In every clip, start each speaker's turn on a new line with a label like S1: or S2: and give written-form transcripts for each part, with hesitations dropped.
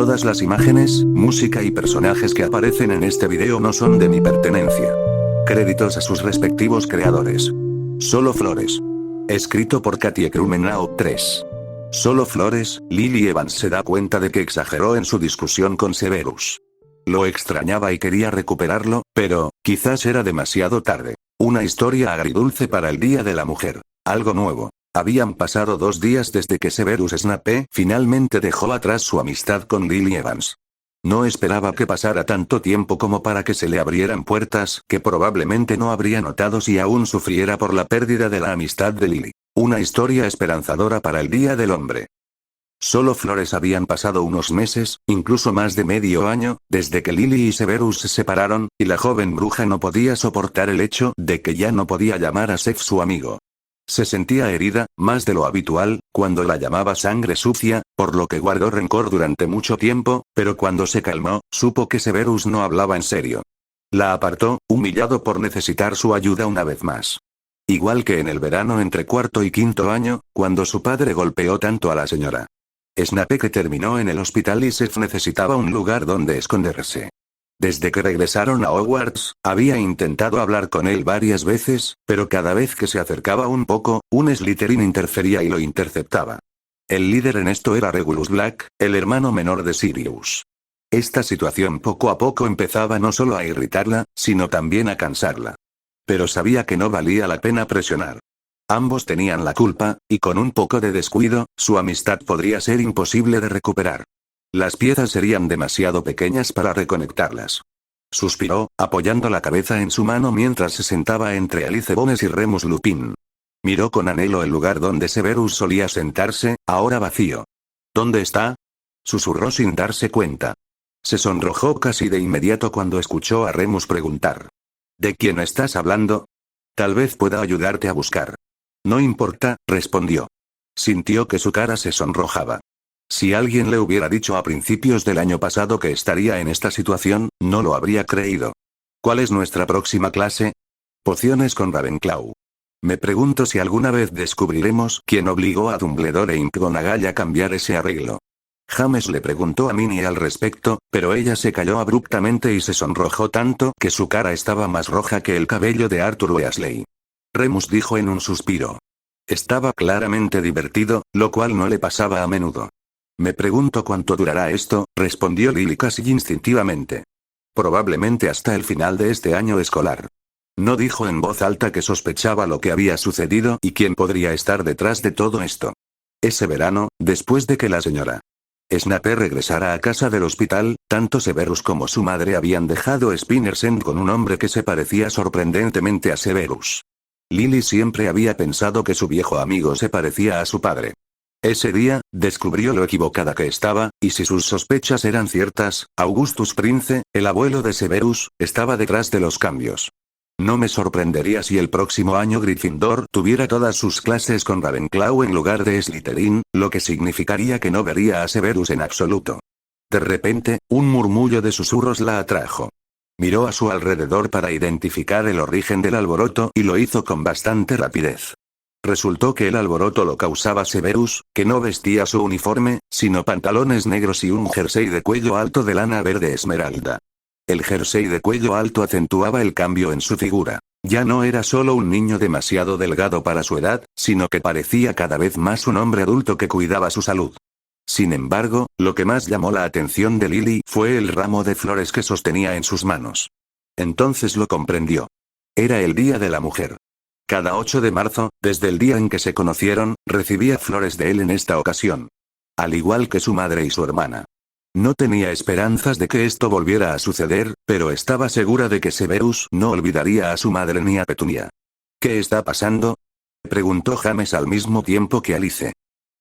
S1: Todas las imágenes, música y personajes que aparecen en este video no son de mi pertenencia. Créditos a sus respectivos creadores. Solo Flores. Escrito por Katie Krumenau 3. Solo Flores. Lily Evans se da cuenta de que exageró en su discusión con Severus. Lo extrañaba y quería recuperarlo, pero, quizás era demasiado tarde. Una historia agridulce para el Día de la Mujer. Algo nuevo. Habían pasado 2 días desde que Severus Snape finalmente dejó atrás su amistad con Lily Evans. No esperaba que pasara tanto tiempo como para que se le abrieran puertas que probablemente no habría notado si aún sufriera por la pérdida de la amistad de Lily. Una historia esperanzadora para el Día del Hombre. Solo Flores habían pasado unos meses, incluso más de medio año, desde que Lily y Severus se separaron, y la joven bruja no podía soportar el hecho de que ya no podía llamar a Seth su amigo. Se sentía herida, más de lo habitual, cuando la llamaba sangre sucia, por lo que guardó rencor durante mucho tiempo, pero cuando se calmó, supo que Severus no hablaba en serio. La apartó, humillado por necesitar su ayuda una vez más. Igual que en el verano entre cuarto y quinto año, cuando su padre golpeó tanto a la señora Snape que terminó en el hospital y Seth necesitaba un lugar donde esconderse. Desde que regresaron a Hogwarts, había intentado hablar con él varias veces, pero cada vez que se acercaba un poco, un Slytherin interfería y lo interceptaba. El líder en esto era Regulus Black, el hermano menor de Sirius. Esta situación poco a poco empezaba no solo a irritarla, sino también a cansarla. Pero sabía que no valía la pena presionar. Ambos tenían la culpa, y con un poco de descuido, su amistad podría ser imposible de recuperar. Las piezas serían demasiado pequeñas para reconectarlas. Suspiró, apoyando la cabeza en su mano mientras se sentaba entre Alice Bones y Remus Lupin. Miró con anhelo el lugar donde Severus solía sentarse, ahora vacío. ¿Dónde está?, susurró sin darse cuenta. Se sonrojó casi de inmediato cuando escuchó a Remus preguntar. ¿De quién estás hablando? Tal vez pueda ayudarte a buscar. No importa, respondió. Sintió que su cara se sonrojaba. Si alguien le hubiera dicho a principios del año pasado que estaría en esta situación, no lo habría creído. ¿Cuál es nuestra próxima clase? Pociones con Ravenclaw. Me pregunto si alguna vez descubriremos quién obligó a Dumbledore e McGonagall a cambiar ese arreglo. James le preguntó a Minnie al respecto, pero ella se calló abruptamente y se sonrojó tanto que su cara estaba más roja que el cabello de Arthur Weasley. Remus dijo en un suspiro. Estaba claramente divertido, lo cual no le pasaba a menudo. Me pregunto cuánto durará esto, respondió Lily casi instintivamente. Probablemente hasta el final de este año escolar. No dijo en voz alta que sospechaba lo que había sucedido y quién podría estar detrás de todo esto. Ese verano, después de que la señora Snape regresara a casa del hospital, tanto Severus como su madre habían dejado Spinner's End con un hombre que se parecía sorprendentemente a Severus. Lily siempre había pensado que su viejo amigo se parecía a su padre. Ese día, descubrió lo equivocada que estaba, y si sus sospechas eran ciertas, Augustus Prince, el abuelo de Severus, estaba detrás de los cambios. No me sorprendería si el próximo año Gryffindor tuviera todas sus clases con Ravenclaw en lugar de Slytherin, lo que significaría que no vería a Severus en absoluto. De repente, un murmullo de susurros la atrajo. Miró a su alrededor para identificar el origen del alboroto y lo hizo con bastante rapidez. Resultó que el alboroto lo causaba Severus, que no vestía su uniforme, sino pantalones negros y un jersey de cuello alto de lana verde esmeralda. El jersey de cuello alto acentuaba el cambio en su figura. Ya no era solo un niño demasiado delgado para su edad, sino que parecía cada vez más un hombre adulto que cuidaba su salud. Sin embargo, lo que más llamó la atención de Lily fue el ramo de flores que sostenía en sus manos. Entonces lo comprendió. Era el Día de la Mujer. Cada 8 de marzo, desde el día en que se conocieron, recibía flores de él en esta ocasión. Al igual que su madre y su hermana. No tenía esperanzas de que esto volviera a suceder, pero estaba segura de que Severus no olvidaría a su madre ni a Petunia. ¿Qué está pasando?, preguntó James al mismo tiempo que Alice.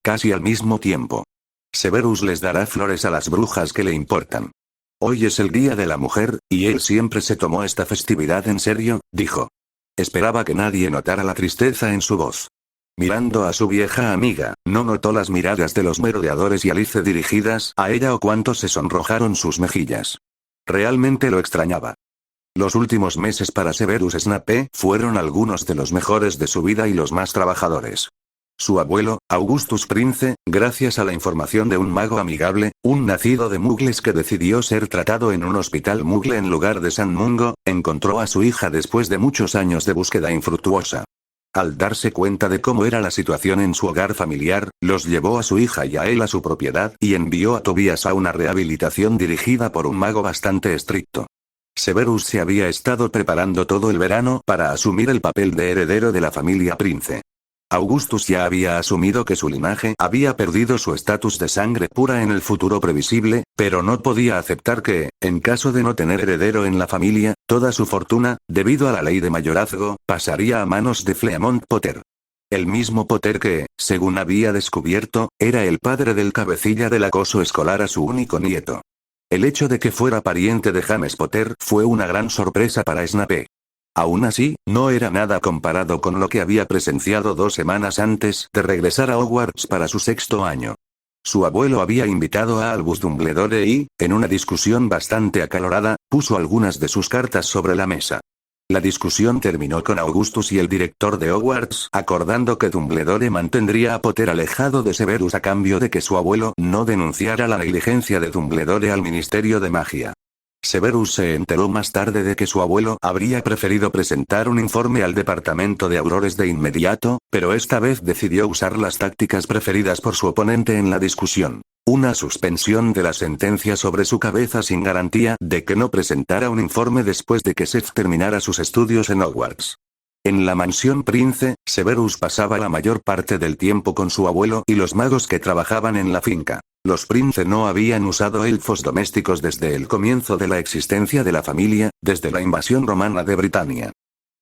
S1: Casi al mismo tiempo. Severus les dará flores a las brujas que le importan. Hoy es el Día de la Mujer, y él siempre se tomó esta festividad en serio, dijo. Esperaba que nadie notara la tristeza en su voz. Mirando a su vieja amiga, no notó las miradas de los merodeadores y Alice dirigidas a ella o cuánto se sonrojaron sus mejillas. Realmente lo extrañaba. Los últimos meses para Severus Snape fueron algunos de los mejores de su vida y los más trabajadores. Su abuelo, Augustus Prince, gracias a la información de un mago amigable, un nacido de Muggles que decidió ser tratado en un hospital Muggle en lugar de San Mungo, encontró a su hija después de muchos años de búsqueda infructuosa. Al darse cuenta de cómo era la situación en su hogar familiar, los llevó a su hija y a él a su propiedad y envió a Tobias a una rehabilitación dirigida por un mago bastante estricto. Severus se había estado preparando todo el verano para asumir el papel de heredero de la familia Prince. Augustus ya había asumido que su linaje había perdido su estatus de sangre pura en el futuro previsible, pero no podía aceptar que, en caso de no tener heredero en la familia, toda su fortuna, debido a la ley de mayorazgo, pasaría a manos de Fleamont Potter. El mismo Potter que, según había descubierto, era el padre del cabecilla del acoso escolar a su único nieto. El hecho de que fuera pariente de James Potter fue una gran sorpresa para Snape. Aún así, no era nada comparado con lo que había presenciado 2 semanas antes de regresar a Hogwarts para su 6º año. Su abuelo había invitado a Albus Dumbledore y, en una discusión bastante acalorada, puso algunas de sus cartas sobre la mesa. La discusión terminó con Augustus y el director de Hogwarts acordando que Dumbledore mantendría a Potter alejado de Severus a cambio de que su abuelo no denunciara la negligencia de Dumbledore al Ministerio de Magia. Severus se enteró más tarde de que su abuelo habría preferido presentar un informe al departamento de Aurores de inmediato, pero esta vez decidió usar las tácticas preferidas por su oponente en la discusión. Una suspensión de la sentencia sobre su cabeza sin garantía de que no presentara un informe después de que Seth terminara sus estudios en Hogwarts. En la mansión Prince, Severus pasaba la mayor parte del tiempo con su abuelo y los magos que trabajaban en la finca. Los Prince no habían usado elfos domésticos desde el comienzo de la existencia de la familia, desde la invasión romana de Britania.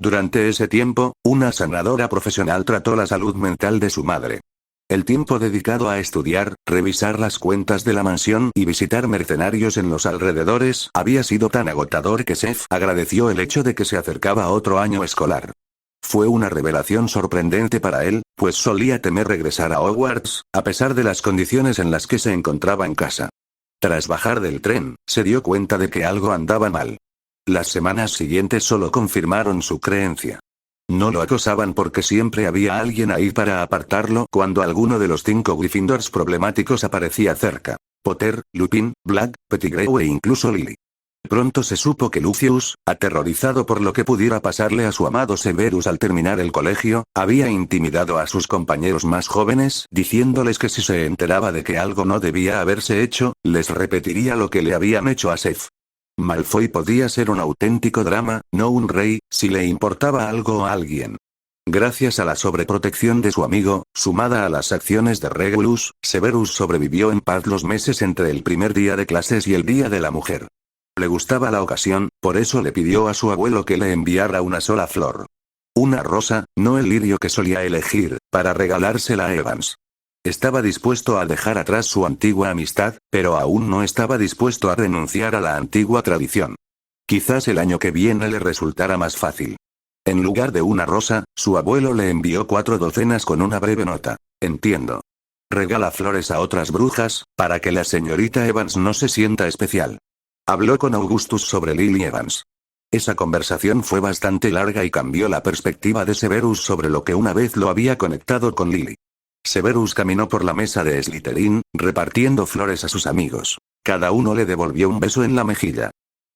S1: Durante ese tiempo, una sanadora profesional trató la salud mental de su madre. El tiempo dedicado a estudiar, revisar las cuentas de la mansión y visitar mercenarios en los alrededores había sido tan agotador que Seth agradeció el hecho de que se acercaba otro año escolar. Fue una revelación sorprendente para él, pues solía temer regresar a Hogwarts, a pesar de las condiciones en las que se encontraba en casa. Tras bajar del tren, se dio cuenta de que algo andaba mal. Las semanas siguientes solo confirmaron su creencia. No lo acosaban porque siempre había alguien ahí para apartarlo cuando alguno de los 5 Gryffindors problemáticos aparecía cerca. Potter, Lupin, Black, Pettigrew e incluso Lily. Pronto se supo que Lucius, aterrorizado por lo que pudiera pasarle a su amado Severus al terminar el colegio, había intimidado a sus compañeros más jóvenes, diciéndoles que si se enteraba de que algo no debía haberse hecho, les repetiría lo que le habían hecho a Seth. Malfoy podía ser un auténtico drama, no un rey, si le importaba algo a alguien. Gracias a la sobreprotección de su amigo, sumada a las acciones de Regulus, Severus sobrevivió en paz los meses entre el primer día de clases y el Día de la Mujer. Le gustaba la ocasión, por eso le pidió a su abuelo que le enviara una sola flor. Una rosa, no el lirio que solía elegir, para regalársela a Evans. Estaba dispuesto a dejar atrás su antigua amistad, pero aún no estaba dispuesto a renunciar a la antigua tradición. Quizás el año que viene le resultara más fácil. En lugar de una rosa, su abuelo le envió 4 docenas con una breve nota. Entiendo. Regala flores a otras brujas, para que la señorita Evans no se sienta especial. Habló con Augustus sobre Lily Evans. Esa conversación fue bastante larga y cambió la perspectiva de Severus sobre lo que una vez lo había conectado con Lily. Severus caminó por la mesa de Slytherin, repartiendo flores a sus amigos. Cada uno le devolvió un beso en la mejilla.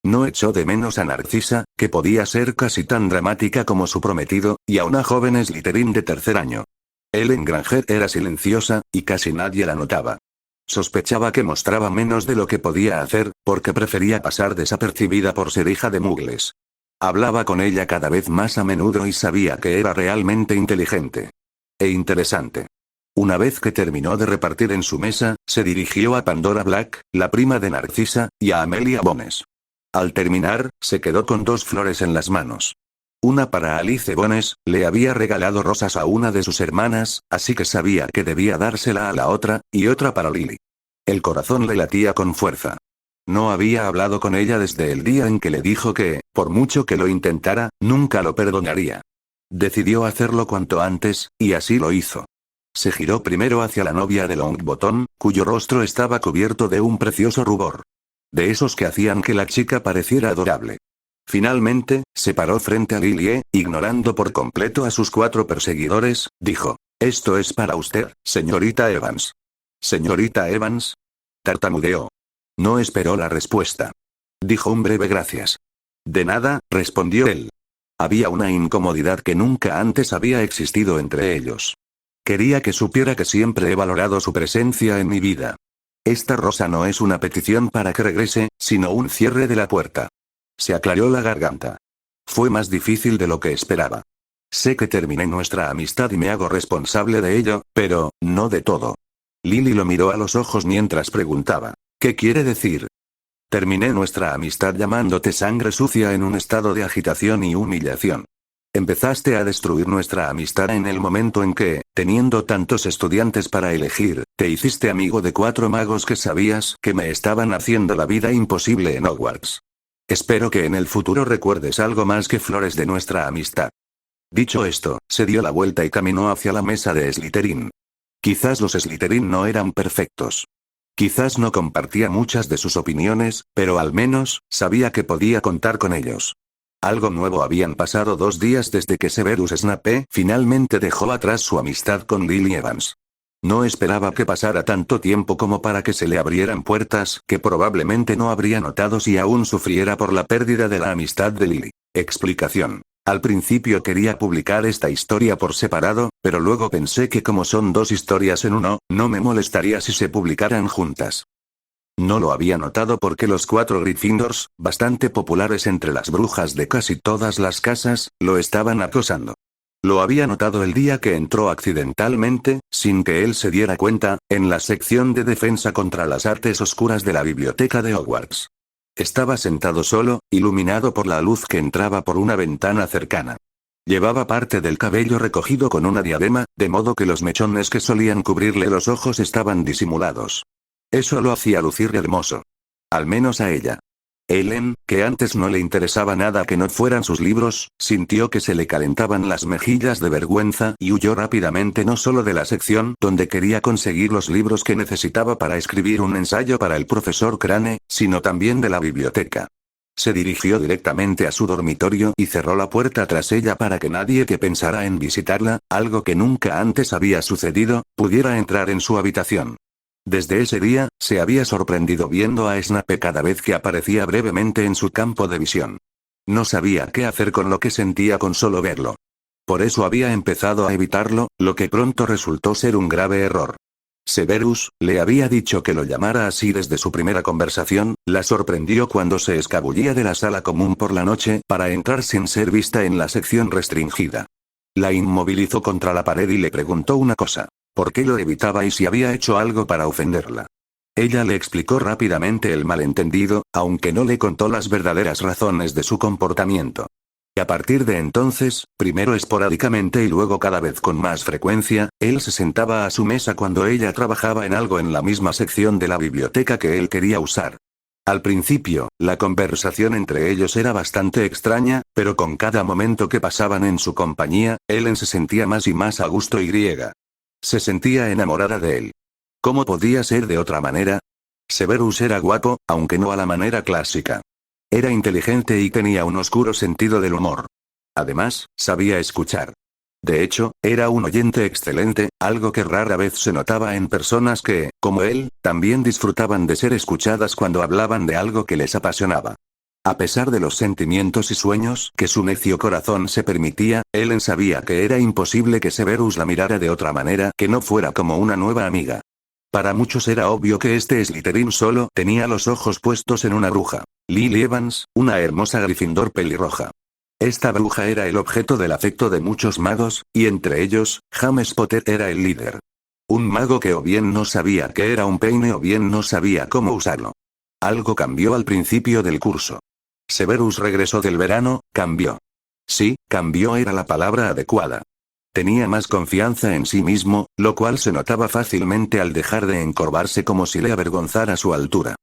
S1: No echó de menos a Narcisa, que podía ser casi tan dramática como su prometido, y a una joven Slytherin de 3er año. Ellen Granger era silenciosa, y casi nadie la notaba. Sospechaba que mostraba menos de lo que podía hacer, porque prefería pasar desapercibida por ser hija de Muggles. Hablaba con ella cada vez más a menudo y sabía que era realmente inteligente. E interesante. Una vez que terminó de repartir en su mesa, se dirigió a Pandora Black, la prima de Narcisa, y a Amelia Bones. Al terminar, se quedó con 2 flores en las manos. Una para Alice Bones, le había regalado rosas a una de sus hermanas, así que sabía que debía dársela a la otra, y otra para Lily. El corazón le latía con fuerza. No había hablado con ella desde el día en que le dijo que, por mucho que lo intentara, nunca lo perdonaría. Decidió hacerlo cuanto antes, y así lo hizo. Se giró primero hacia la novia de Longbottom, cuyo rostro estaba cubierto de un precioso rubor. De esos que hacían que la chica pareciera adorable. Finalmente, se paró frente a Lily e, ignorando por completo a sus 4 perseguidores, dijo: Esto es para usted, señorita Evans. ¿Señorita Evans? Tartamudeó. No esperó la respuesta. Dijo un breve gracias. De nada, respondió él. Había una incomodidad que nunca antes había existido entre ellos. Quería que supiera que siempre he valorado su presencia en mi vida. Esta rosa no es una petición para que regrese, sino un cierre de la puerta. Se aclaró la garganta. Fue más difícil de lo que esperaba. Sé que terminé nuestra amistad y me hago responsable de ello, pero, no de todo. Lily lo miró a los ojos mientras preguntaba, ¿qué quiere decir? Terminé nuestra amistad llamándote sangre sucia en un estado de agitación y humillación. Empezaste a destruir nuestra amistad en el momento en que, teniendo tantos estudiantes para elegir, te hiciste amigo de 4 magos que sabías que me estaban haciendo la vida imposible en Hogwarts. Espero que en el futuro recuerdes algo más que flores de nuestra amistad. Dicho esto, se dio la vuelta y caminó hacia la mesa de Slytherin. Quizás los Slytherin no eran perfectos. Quizás no compartía muchas de sus opiniones, pero al menos, sabía que podía contar con ellos. Algo nuevo. Habían pasado 2 días desde que Severus Snape finalmente dejó atrás su amistad con Lily Evans. No esperaba que pasara tanto tiempo como para que se le abrieran puertas que probablemente no habría notado si aún sufriera por la pérdida de la amistad de Lily. Explicación. Al principio quería publicar esta historia por separado, pero luego pensé que como son 2 historias en uno, no me molestaría si se publicaran juntas. No lo había notado porque los 4 Gryffindors, bastante populares entre las brujas de casi todas las casas, lo estaban acosando. Lo había notado el día que entró accidentalmente, sin que él se diera cuenta, en la sección de defensa contra las artes oscuras de la biblioteca de Hogwarts. Estaba sentado solo, iluminado por la luz que entraba por una ventana cercana. Llevaba parte del cabello recogido con una diadema, de modo que los mechones que solían cubrirle los ojos estaban disimulados. Eso lo hacía lucir hermoso. Al menos a ella. Helen, que antes no le interesaba nada que no fueran sus libros, sintió que se le calentaban las mejillas de vergüenza y huyó rápidamente no solo de la sección donde quería conseguir los libros que necesitaba para escribir un ensayo para el profesor Crane, sino también de la biblioteca. Se dirigió directamente a su dormitorio y cerró la puerta tras ella para que nadie que pensara en visitarla, algo que nunca antes había sucedido, pudiera entrar en su habitación. Desde ese día, se había sorprendido viendo a Snape cada vez que aparecía brevemente en su campo de visión. No sabía qué hacer con lo que sentía con solo verlo. Por eso había empezado a evitarlo, lo que pronto resultó ser un grave error. Severus, le había dicho que lo llamara así desde su primera conversación, la sorprendió cuando se escabullía de la sala común por la noche para entrar sin ser vista en la sección restringida. La inmovilizó contra la pared y le preguntó una cosa. ¿Por qué lo evitaba y si había hecho algo para ofenderla? Ella le explicó rápidamente el malentendido, aunque no le contó las verdaderas razones de su comportamiento. Y a partir de entonces, primero esporádicamente y luego cada vez con más frecuencia, él se sentaba a su mesa cuando ella trabajaba en algo en la misma sección de la biblioteca que él quería usar. Al principio, la conversación entre ellos era bastante extraña, pero con cada momento que pasaban en su compañía, Helen se sentía más y más a gusto y griega. Se sentía enamorada de él. ¿Cómo podía ser de otra manera? Severus era guapo, aunque no a la manera clásica. Era inteligente y tenía un oscuro sentido del humor. Además, sabía escuchar. De hecho, era un oyente excelente, algo que rara vez se notaba en personas que, como él, también disfrutaban de ser escuchadas cuando hablaban de algo que les apasionaba. A pesar de los sentimientos y sueños que su necio corazón se permitía, Helen sabía que era imposible que Severus la mirara de otra manera que no fuera como una nueva amiga. Para muchos era obvio que este Slytherin solo tenía los ojos puestos en una bruja. Lily Evans, una hermosa Gryffindor pelirroja. Esta bruja era el objeto del afecto de muchos magos, y entre ellos, James Potter era el líder. Un mago que o bien no sabía qué era un peine o bien no sabía cómo usarlo. Algo cambió al principio del curso. Severus regresó del verano, cambió. Sí, cambió era la palabra adecuada. Tenía más confianza en sí mismo, lo cual se notaba fácilmente al dejar de encorvarse como si le avergonzara su altura.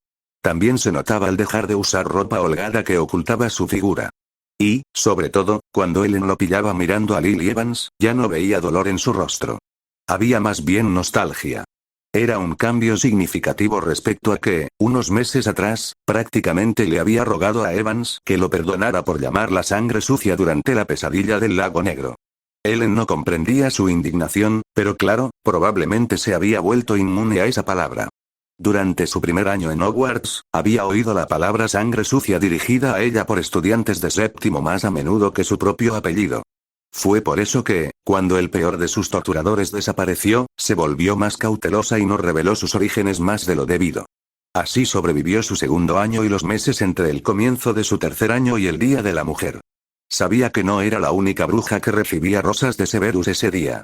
S1: También se notaba al dejar de usar ropa holgada que ocultaba su figura. Y, sobre todo, cuando Helen lo pillaba mirando a Lily Evans, ya no veía dolor en su rostro. Había más bien nostalgia. Era un cambio significativo respecto a que, unos meses atrás, prácticamente le había rogado a Evans que lo perdonara por llamar la sangre sucia durante la pesadilla del lago negro. Ellen no comprendía su indignación, pero claro, probablemente se había vuelto inmune a esa palabra. Durante su primer año en Hogwarts, había oído la palabra sangre sucia dirigida a ella por estudiantes de séptimo más a menudo que su propio apellido. Fue por eso que, cuando el peor de sus torturadores desapareció, se volvió más cautelosa y no reveló sus orígenes más de lo debido. Así sobrevivió su segundo año y los meses entre el comienzo de su tercer año y el Día de la Mujer. Sabía que no era la única bruja que recibía rosas de Severus ese día.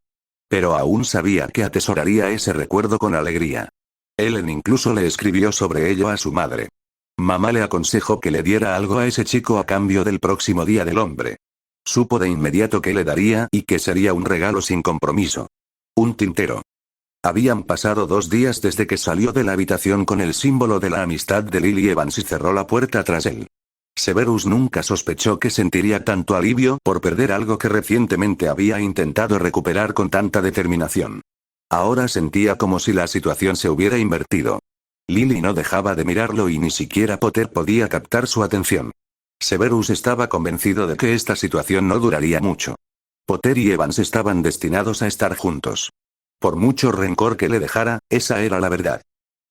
S1: Pero aún sabía que atesoraría ese recuerdo con alegría. Ellen incluso le escribió sobre ello a su madre. Mamá le aconsejó que le diera algo a ese chico a cambio del próximo Día del Hombre. Supo de inmediato qué le daría y que sería un regalo sin compromiso. Un tintero. Habían pasado 2 días desde que salió de la habitación con el símbolo de la amistad de Lily Evans y cerró la puerta tras él. Severus nunca sospechó que sentiría tanto alivio por perder algo que recientemente había intentado recuperar con tanta determinación. Ahora sentía como si la situación se hubiera invertido. Lily no dejaba de mirarlo y ni siquiera Potter podía captar su atención. Severus estaba convencido de que esta situación no duraría mucho. Potter y Evans estaban destinados a estar juntos. Por mucho rencor que le dejara, esa era la verdad.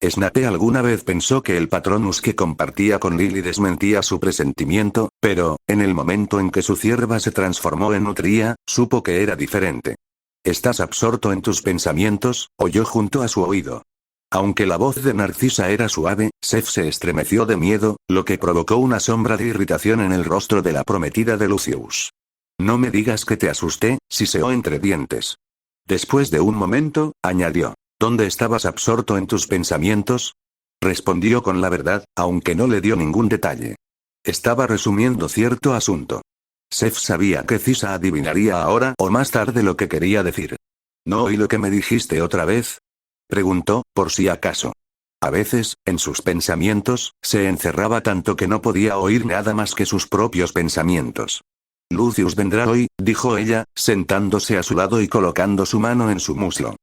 S1: Snape alguna vez pensó que el Patronus que compartía con Lily desmentía su presentimiento, pero, en el momento en que su cierva se transformó en nutria, supo que era diferente. «¿Estás absorto en tus pensamientos?», oyó junto a su oído. Aunque la voz de Narcisa era suave, Seth se estremeció de miedo, lo que provocó una sombra de irritación en el rostro de la prometida de Lucius. «No me digas que te asusté», siseó entre dientes. Después de un momento, añadió. «¿Dónde estabas absorto en tus pensamientos?». Respondió con la verdad, aunque no le dio ningún detalle. Estaba resumiendo cierto asunto. Seth sabía que Cisa adivinaría ahora o más tarde lo que quería decir. «¿No oí lo que me dijiste otra vez?», preguntó, por si acaso. A veces, en sus pensamientos, se encerraba tanto que no podía oír nada más que sus propios pensamientos. «Lucius vendrá hoy», dijo ella, sentándose a su lado y colocando su mano en su muslo.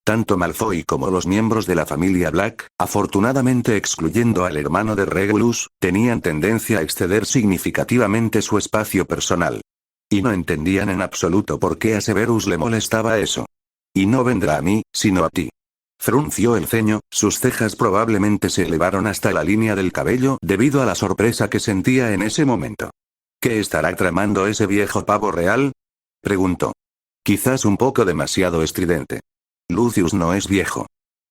S1: Tanto Malfoy como los miembros de la familia Black, afortunadamente excluyendo al hermano de Regulus, tenían tendencia a exceder significativamente su espacio personal. Y no entendían en absoluto por qué a Severus le molestaba eso. «Y no vendrá a mí, sino a ti». Frunció el ceño, sus cejas probablemente se elevaron hasta la línea del cabello debido a la sorpresa que sentía en ese momento. «¿Qué estará tramando ese viejo pavo real?», preguntó. Quizás un poco demasiado estridente. «Lucius no es viejo».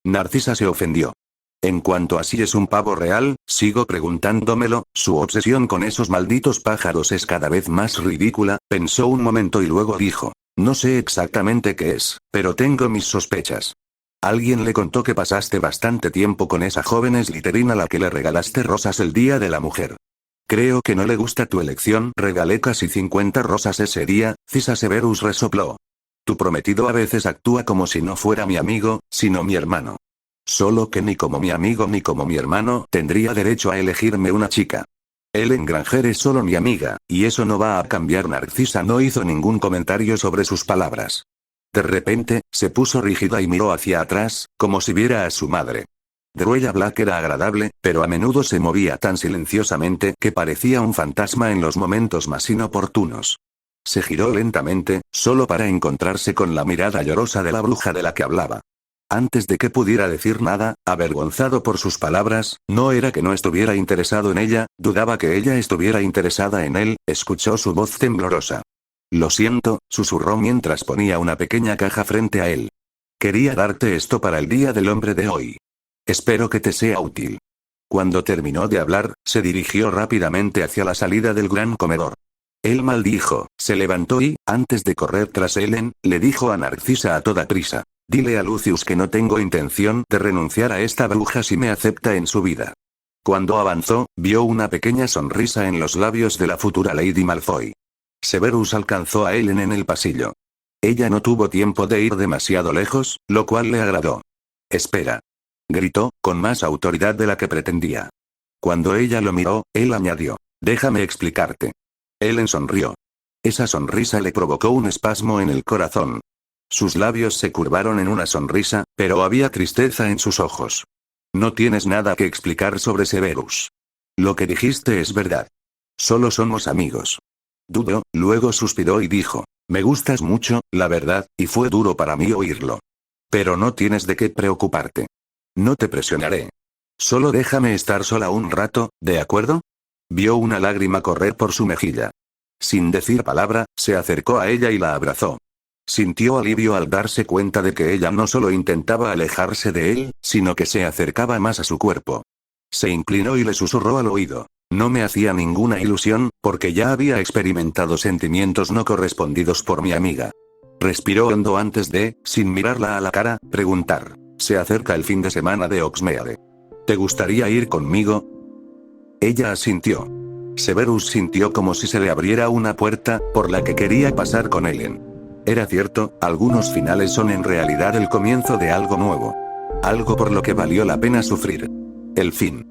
S1: Narcisa se ofendió. «En cuanto a si es un pavo real, sigo preguntándomelo, su obsesión con esos malditos pájaros es cada vez más ridícula», pensó un momento y luego dijo. «No sé exactamente qué es, pero tengo mis sospechas. Alguien le contó que pasaste bastante tiempo con esa joven Slytherin a la que le regalaste rosas el Día de la Mujer. Creo que no le gusta tu elección, regalé casi 50 rosas ese día», Cisa Severus resopló. «Tu prometido a veces actúa como si no fuera mi amigo, sino mi hermano. Solo que ni como mi amigo ni como mi hermano tendría derecho a elegirme una chica. Ellen Granger es solo mi amiga, y eso no va a cambiar». Narcisa no hizo ningún comentario sobre sus palabras. De repente, se puso rígida y miró hacia atrás, como si viera a su madre. Cruella Black era agradable, pero a menudo se movía tan silenciosamente que parecía un fantasma en los momentos más inoportunos. Se giró lentamente, solo para encontrarse con la mirada llorosa de la bruja de la que hablaba. Antes de que pudiera decir nada, avergonzado por sus palabras, no era que no estuviera interesado en ella, dudaba que ella estuviera interesada en él, escuchó su voz temblorosa. «Lo siento», susurró mientras ponía una pequeña caja frente a él. «Quería darte esto para el Día del Hombre de hoy. Espero que te sea útil». Cuando terminó de hablar, se dirigió rápidamente hacia la salida del gran comedor. Él maldijo, se levantó y, antes de correr tras Ellen, le dijo a Narcisa a toda prisa. «Dile a Lucius que no tengo intención de renunciar a esta bruja si me acepta en su vida». Cuando avanzó, vio una pequeña sonrisa en los labios de la futura Lady Malfoy. Severus alcanzó a Ellen en el pasillo. Ella no tuvo tiempo de ir demasiado lejos, lo cual le agradó. «Espera», gritó, con más autoridad de la que pretendía. Cuando ella lo miró, él añadió. «Déjame explicarte». Ellen sonrió. Esa sonrisa le provocó un espasmo en el corazón. Sus labios se curvaron en una sonrisa, pero había tristeza en sus ojos. «No tienes nada que explicar sobre Severus. Lo que dijiste es verdad. Solo somos amigos». Dudó, luego suspiró y dijo. Me gustas mucho, la verdad, y fue duro para mí oírlo. Pero no tienes de qué preocuparte. No te presionaré. Solo déjame estar sola un rato, ¿de acuerdo? Vio una lágrima correr por su mejilla. Sin decir palabra, se acercó a ella y la abrazó. Sintió alivio al darse cuenta de que ella no solo intentaba alejarse de él, sino que se acercaba más a su cuerpo. Se inclinó y le susurró al oído. No me hacía ninguna ilusión, porque ya había experimentado sentimientos no correspondidos por mi amiga. Respiró hondo antes de, sin mirarla a la cara, preguntar. Se acerca el fin de semana de Oxmeade. ¿Te gustaría ir conmigo? Ella asintió. Severus sintió como si se le abriera una puerta, por la que quería pasar con Ellen. Era cierto, algunos finales son en realidad el comienzo de algo nuevo. Algo por lo que valió la pena sufrir. El fin.